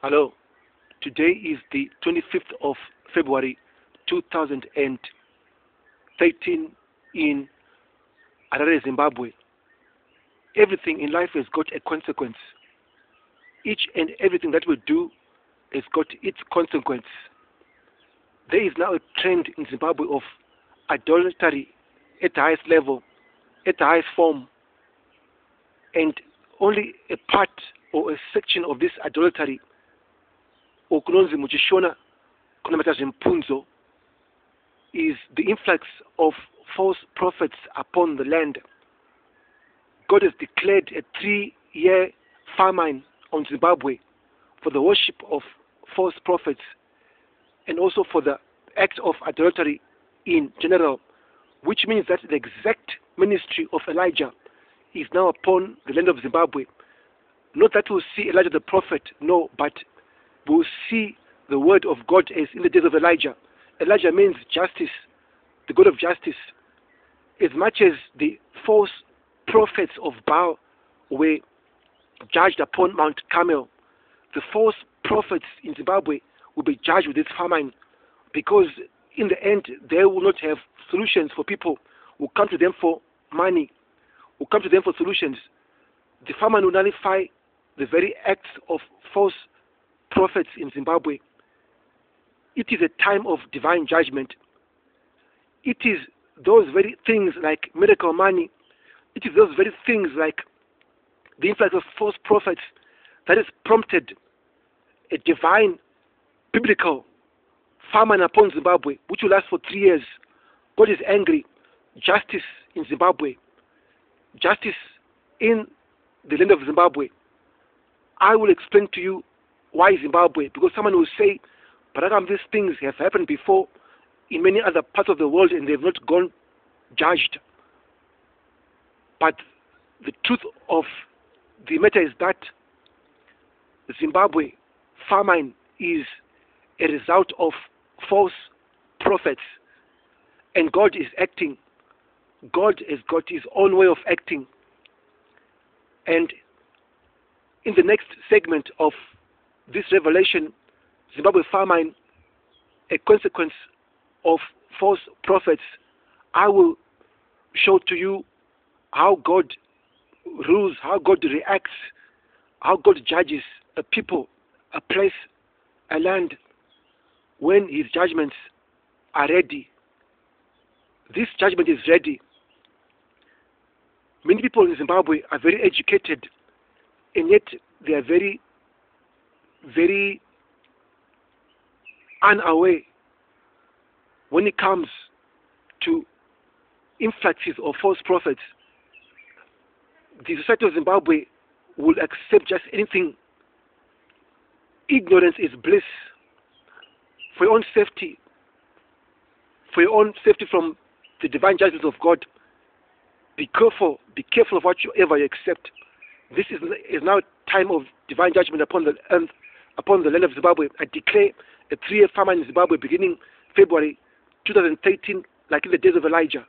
Hello. Today is the 25th of February 2013 in Harare, Zimbabwe. Everything in life has got a consequence. Each and everything that we do has got its consequence. There is now a trend in Zimbabwe of idolatry at the highest level, at the highest form, and only a part or a section of this idolatry okunonzi muchishona kunamata zvempunzo is the influx of false prophets upon the land. God has declared a 3-year famine on Zimbabwe for the worship of false prophets and also for the act of idolatry in general, which means that the exact ministry of Elijah is now upon the land of Zimbabwe. Not that we'll see Elijah the prophet, no, but we'll see the word of God as in the days of Elijah. Elijah means justice, the God of justice. As much as the false prophets of Baal were judged upon Mount Carmel, the false prophets in Zimbabwe will be judged with this famine, because in the end they will not have solutions for people who come to them for money, who come to them for solutions. The famine will nullify the very acts of false prophets in Zimbabwe. It is a time of divine judgment. It is those very things like miracle money, it is those very things like the influence of false prophets that has prompted a divine biblical famine upon Zimbabwe, which will last for 3 years. God is angry. Justice in Zimbabwe. Justice in the land of Zimbabwe. I will explain to you why Zimbabwe, because someone will say, but how come these things have happened before in many other parts of the world and they have not gone judged? But the truth of the matter is that the Zimbabwe famine is a result of false prophets, and God is acting. God has got his own way of acting. And in the next segment of this revelation, Zimbabwe famine, a consequence of false prophets, I will show to you how God rules, how God reacts, how God judges a people, a place, a land, when his judgments are ready. This judgment is ready. Many people in Zimbabwe are very educated, and yet they are very, very unaware when it comes to influxes of false prophets. The society of Zimbabwe will accept just anything. Ignorance is bliss. For your own safety, from the divine judgments of God, be careful of whatsoever you accept. This is now time of divine judgment upon the earth, upon the land of Zimbabwe. I declare a 3-year famine in Zimbabwe beginning February 2013, like in the days of Elijah.